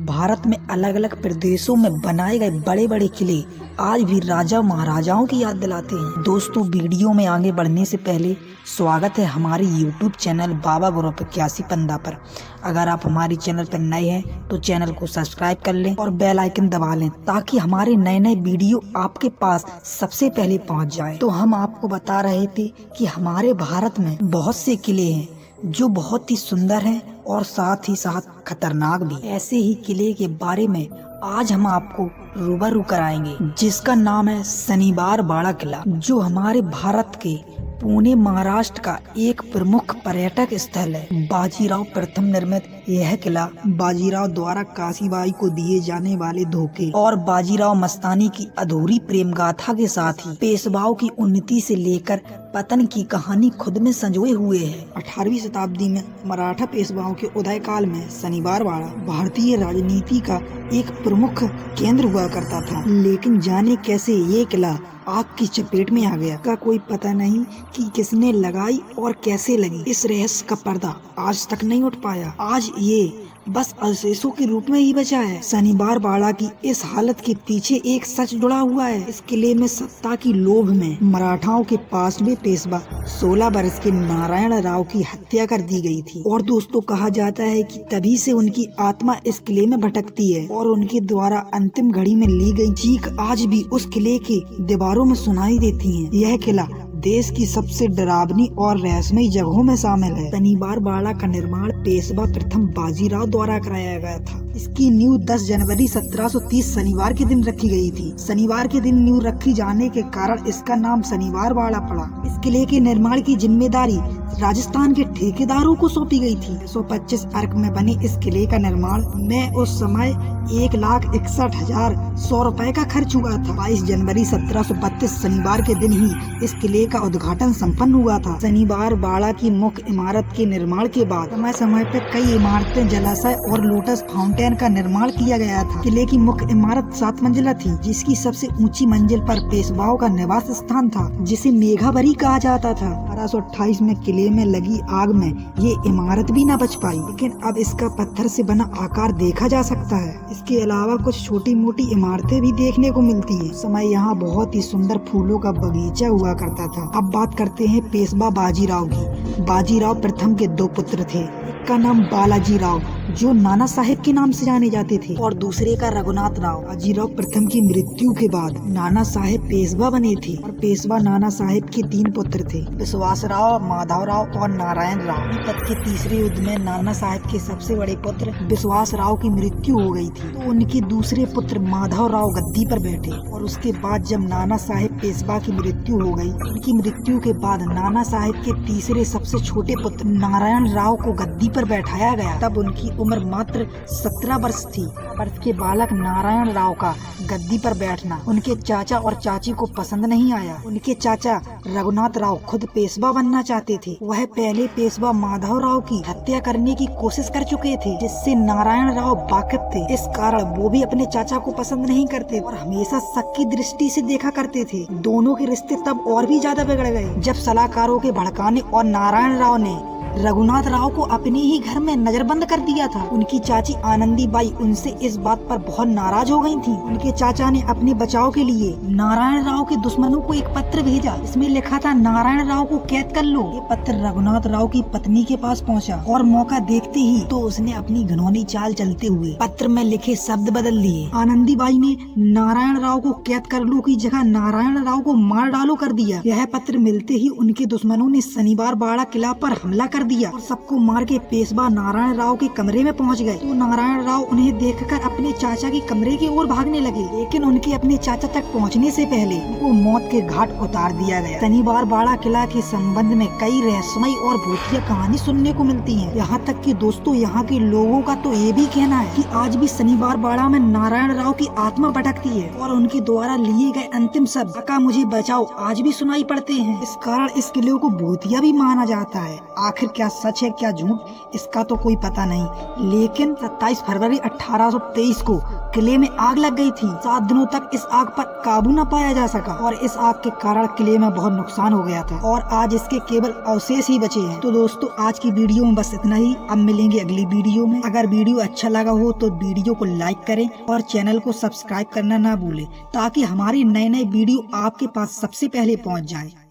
भारत में अलग अलग प्रदेशों में बनाए गए बड़े बड़े किले आज भी राजा महाराजाओं की याद दिलाते हैं। दोस्तों, वीडियो में आगे बढ़ने से पहले स्वागत है हमारे YouTube चैनल बाबा ग्रुप 81 पर। अगर आप हमारे चैनल पर नए हैं तो चैनल को सब्सक्राइब कर लें और बेल आइकन दबा लें ताकि हमारे नए नए वीडियो आपके पास सबसे पहले पहुंच जाए। तो हम आपको बता रहे थे कि हमारे भारत में बहुत से किले हैं जो बहुत ही सुंदर हैं और साथ ही साथ खतरनाक भी। ऐसे ही किले के बारे में आज हम आपको रूबरू कराएंगे जिसका नाम है शनिवार बाड़ा किला, जो हमारे भारत के पुणे महाराष्ट्र का एक प्रमुख पर्यटक स्थल है। बाजीराव प्रथम निर्मित यह किला बाजीराव द्वारा काशीबाई को दिए जाने वाले धोखे और बाजीराव मस्तानी की अधूरी प्रेम गाथा के साथ ही पेशवाओं की उन्नति से लेकर पतन की कहानी खुद में संजोए हुए है। 18वीं शताब्दी में मराठा पेशवाओं के उदय काल में शनिवार बाड़ा भारतीय राजनीति का एक प्रमुख केंद्र हुआ करता था, लेकिन जाने कैसे ये किला आग की चपेट में आ गया का कोई पता नहीं कि किसने लगाई और कैसे लगी। इस रहस्य का पर्दा आज तक नहीं उठ पाया। आज ये बस अवशेषों के रूप में ही बचा है। शनिवार बाड़ा की इस हालत के पीछे एक सच जुड़ा हुआ है। इस किले में सत्ता की लोभ में मराठाओं के 5वें पेशवा 16 वर्ष के नारायण राव की हत्या कर दी गई थी और दोस्तों कहा जाता है कि तभी से उनकी आत्मा इस किले में भटकती है और उनके द्वारा अंतिम घड़ी में ली गई चीख आज भी उस किले की दीवारों में सुनाई देती है। यह किला देश की सबसे डरावनी और रहस्यमयी जगहों में शामिल है। शनिवार बाड़ा का निर्माण पेशवा प्रथम बाजीराव द्वारा कराया गया था। इसकी नींव 10 जनवरी 1730 शनिवार के दिन रखी गई थी। शनिवार के दिन नींव रखी जाने के कारण इसका नाम शनिवार बाड़ा पड़ा। इस किले के निर्माण की जिम्मेदारी राजस्थान के ठेकेदारों को सौंपी गई थी। 125 अर्क में बने इस किले का निर्माण में उस समय 1,61,100 रुपए का खर्च हुआ था। 22 जनवरी 1732 शनिवार के दिन ही इस किले का उद्घाटन संपन्न हुआ था। शनिवार बाड़ा की मुख्य इमारत के निर्माण के बाद समय समय पर कई इमारतें, जलाशय और लोटस फाउंटेन का निर्माण किया गया था। किले की मुख्य इमारत 7 मंजिला थी, जिसकी सबसे ऊंची मंजिल पर पेशवाओं का निवास स्थान था, जिसे मेघावरी कहा जाता था। 1828 में किले में लगी आग में ये इमारत भी न बच पाई, लेकिन अब इसका पत्थर से बना आकार देखा जा सकता है। इसके अलावा कुछ छोटी मोटी इमारतें भी देखने को मिलती है। समय यहाँ बहुत ही सुंदर फूलों का बगीचा हुआ करता था। अब बात करते हैं पेशवा बाजीराव की। बाजीराव प्रथम के 2 पुत्र थे। एक का नाम बालाजी राव जो नाना साहेब के नाम से जाने जाते थे और दूसरे का रघुनाथ राव। बाजीराव प्रथम की मृत्यु के बाद नाना साहेब पेशवा बने थे और पेशवा नाना साहेब के 3 पुत्र थे, विश्वास राव, माधव राव और नारायण राव। पद के तीसरे युद्ध में नाना साहेब के सबसे बड़े पुत्र विश्वास राव की मृत्यु हो गई थी, तो उनके दूसरे पुत्र माधव राव गद्दी पर बैठे और उसके बाद जब नाना साहेब पेशवा की मृत्यु हो गई, उनकी मृत्यु के बाद नाना साहेब के तीसरे सबसे छोटे पुत्र नारायण राव को गद्दी पर बैठाया गया। तब उनकी उम्र मात्र 17 वर्ष थी। वर्ष के बालक नारायण राव का गद्दी पर बैठना उनके चाचा और चाची को पसंद नहीं आया। उनके चाचा रघुनाथ राव खुद पेशवा बनना चाहते थे। वह पहले पेशवा माधव राव की हत्या करने की कोशिश कर चुके थे, जिससे नारायण राव वाकिफ थे। इस कारण वो भी अपने चाचा को पसंद नहीं करते और हमेशा शक की दृष्टि से देखा करते थे। दोनों के रिश्ते तब और भी ज्यादा बिगड़ गए जब सलाहकारों के भड़काने और नारायण राव ने रघुनाथ राव को अपने ही घर में नजरबंद कर दिया था। उनकी चाची आनंदी बाई उनसे इस बात पर बहुत नाराज हो गई थी। उनके चाचा ने अपने बचाव के लिए नारायण राव के दुश्मनों को एक पत्र भेजा। इसमें लिखा था, नारायण राव को कैद कर लो। ये पत्र रघुनाथ राव की पत्नी के पास पहुंचा और मौका देखते ही तो उसने अपनी घिनौनी चाल चलते हुए पत्र में लिखे शब्द बदल लिए। आनंदी बाई ने नारायण राव को कैद कर लो की जगह नारायण राव को मार डालो कर दिया। यह पत्र मिलते ही उनके दुश्मनों ने शनिवार बाड़ा किला पर हमला कर दिया और सबको मार के पेशवा नारायण राव के कमरे में पहुंच गए। तो नारायण राव उन्हें देखकर अपने चाचा के कमरे की ओर भागने लगे, लेकिन उनके अपने चाचा तक पहुंचने से पहले उनको मौत के घाट उतार दिया गया। शनिवार बाड़ा किला के संबंध में कई रहस्यमयी और भूतिया कहानी सुनने को मिलती है। यहाँ तक कि दोस्तों यहाँ के लोगों का तो ये भी कहना है कि आज भी शनिवार बाड़ा में नारायण राव की आत्मा भटकती है और उनके द्वारा लिए गए अंतिम शब्द "काका मुझे बचाओ" आज भी सुनाई पड़ते हैं। इस कारण इस किले को भूतिया भी माना जाता है। आखिर क्या सच है क्या झूठ इसका तो कोई पता नहीं, लेकिन 27 फरवरी 1823 को किले में आग लग गई थी। 7 दिनों तक इस आग पर काबू न पाया जा सका और इस आग के कारण किले में बहुत नुकसान हो गया था और आज इसके केवल अवशेष ही बचे हैं। तो दोस्तों आज की वीडियो में बस इतना ही। अब मिलेंगे अगली वीडियो में। अगर वीडियो अच्छा लगा हो तो वीडियो को लाइक करें और चैनल को सब्सक्राइब करना ना भूलें ताकि हमारी नए वीडियो आपके पास सबसे पहले पहुंच जाए।